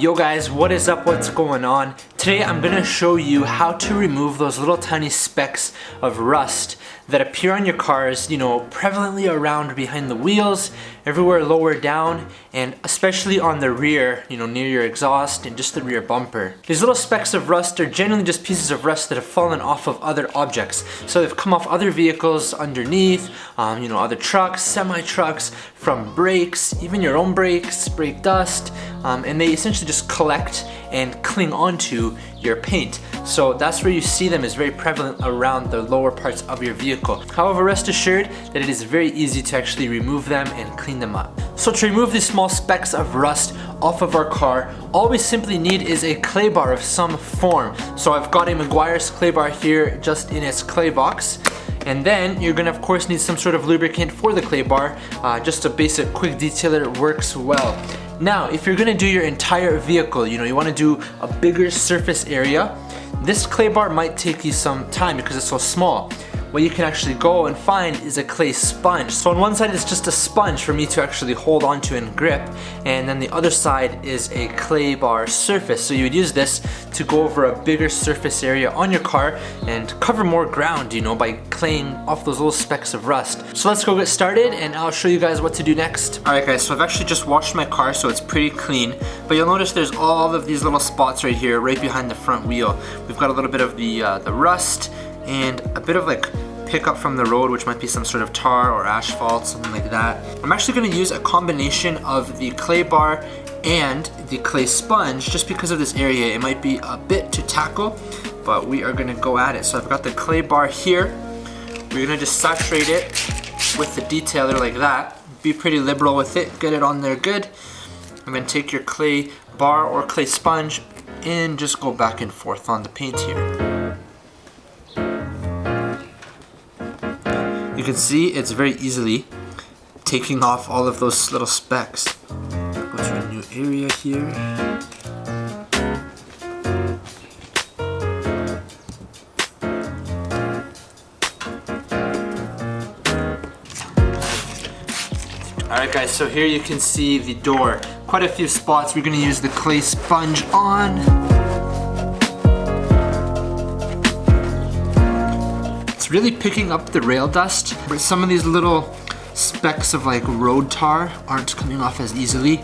Yo guys, what is up? What's going on? Today I'm going to show you how to remove those little tiny specks of rust that appear on your cars, prevalently around behind the wheels, everywhere lower down, and especially on the rear, near your exhaust and just the rear bumper. These little specks of rust are generally just pieces of rust that have fallen off of other objects. So they've come off other vehicles underneath, other trucks, semi-trucks, from brakes, even your own brakes, brake dust, and they essentially just collect and cling onto your paint. So that's where you see them, is very prevalent around the lower parts of your vehicle. However, rest assured that it is very easy to actually remove them and clean them up. So to remove these small specks of rust off of our car, all we simply need is a clay bar of some form. So I've got a Meguiar's clay bar here just in its clay box. And then you're gonna of course need some sort of lubricant for the clay bar. Just a basic quick detailer works well. Now, if you're gonna do your entire vehicle, you wanna do a bigger surface area, this clay bar might take you some time because it's so small. What you can actually go and find is a clay sponge. So on one side it's just a sponge for me to actually hold onto and grip, and then the other side is a clay bar surface. So you would use this to go over a bigger surface area on your car and cover more ground, by claying off those little specks of rust. So let's go get started and I'll show you guys what to do next. Alright guys, so I've actually just washed my car, so it's pretty clean, but you'll notice there's all of these little spots right here, right behind the front wheel. We've got a little bit of the rust and a bit of pickup from the road, which might be some sort of tar or asphalt, something like that. I'm actually going to use a combination of the clay bar and the clay sponge just because of this area. It might be a bit to tackle, but we are going to go at it. So I've got the clay bar here. We're going to just saturate it with the detailer like that. Be pretty liberal with it, get it on there good, and then take your clay bar or clay sponge and just go back and forth on the paint here. You can see it's very easily taking off all of those little specks. Go to a new area here. Alright guys, so here you can see the door. Quite a few spots we're going to use the clay sponge on. Really picking up the rail dust, but some of these little specks of road tar aren't coming off as easily,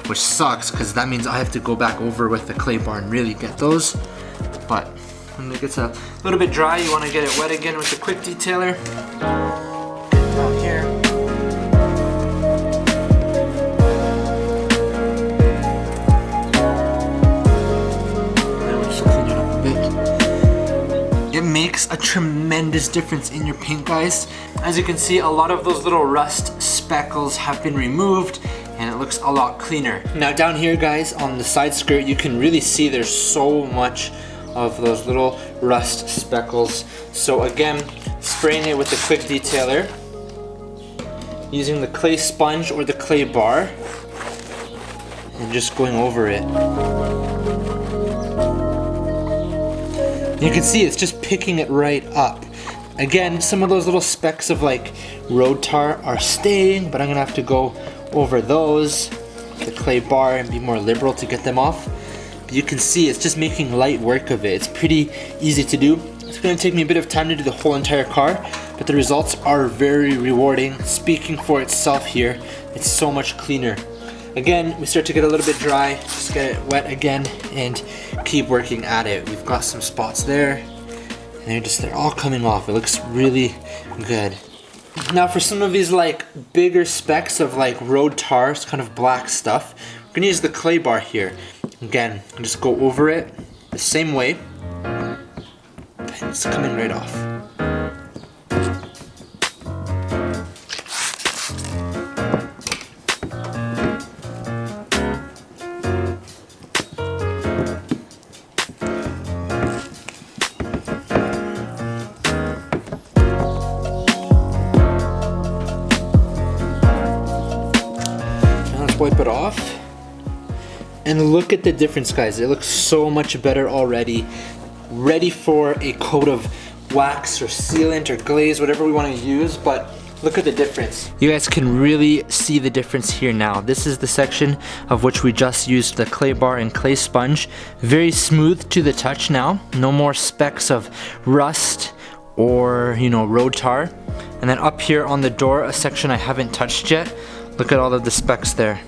which sucks because that means I have to go back over with the clay bar and really get those. But when it gets a little bit dry, you want to get it wet again with a quick detailer. Down here. It makes a tremendous difference in your paint, guys. As you can see, a lot of those little rust speckles have been removed and it looks a lot cleaner. Now down here, guys, on the side skirt, you can really see there's so much of those little rust speckles. So again, spraying it with a quick detailer, using the clay sponge or the clay bar, and just going over it. You can see it's just picking it right up. Again, some of those little specks of road tar are staying, but I'm gonna have to go over those, the clay bar, and be more liberal to get them off. But you can see it's just making light work of it. It's pretty easy to do. It's gonna take me a bit of time to do the whole entire car, but the results are very rewarding. Speaking for itself here, it's so much cleaner. Again, we start to get a little bit dry, just get it wet again and keep working at it. We've got some spots there, and they're all coming off. It looks really good. Now for some of these bigger specks of road tar, it's kind of black stuff, we're gonna use the clay bar here. Again, just go over it the same way, and it's coming right off. Wipe it off and look at the difference, guys. It looks so much better already, ready for a coat of wax or sealant or glaze, whatever we want to use. But Look at the difference. You guys can really see the difference here now. This is the section of which we just used the Claybar and clay sponge. Very smooth to the touch now. No more specks of rust or, you know, road tar. And then up here on the door, a section I haven't touched yet. Look at all of the specks there.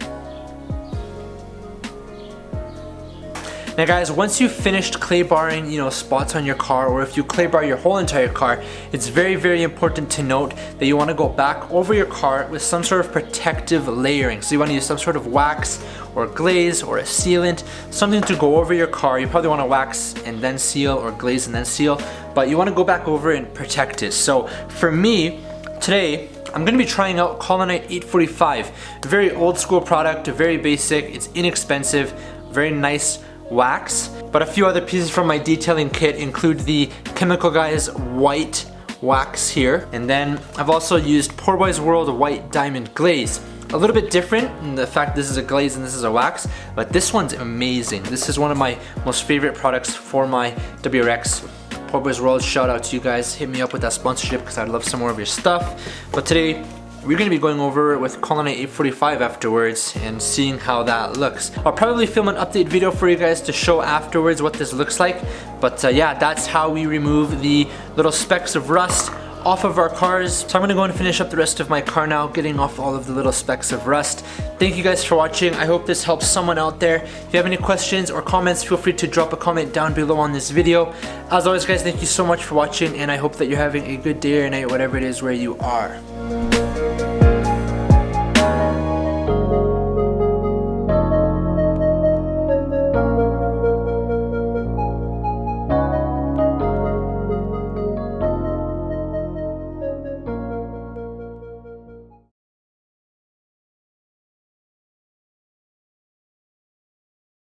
Now guys, once you've finished claybarring, you know, spots on your car, or if you claybar your whole entire car, it's very, very important to note that you want to go back over your car with some sort of protective layering. So you want to use some sort of wax or glaze or a sealant, something to go over your car. You probably want to wax and then seal, or glaze and then seal, but you want to go back over and protect it. So for me, today, I'm going to be trying out Colonite 845. Very old school product, very basic, it's inexpensive, very nice wax. But a few other pieces from my detailing kit include the Chemical Guys white wax here, and then I've also used Poor Boys World white diamond glaze. A little bit different in the fact this is a glaze and this is a wax, but this one's amazing. This is one of my most favorite products for my WRX. Poor Boys World, shout out to you guys. Hit me up with that sponsorship because I'd love some more of your stuff. But today, we're going to be going over it with Colonite 845 afterwards and seeing how that looks. I'll probably film an update video for you guys to show afterwards what this looks like. But yeah, that's how we remove the little specks of rust off of our cars. So I'm gonna go and finish up the rest of my car now, getting off all of the little specks of rust. Thank you guys for watching. I hope this helps someone out there. If you have any questions or comments, feel free to drop a comment down below on this video. As always guys, thank you so much for watching, and I hope that you're having a good day or night, whatever it is where you are.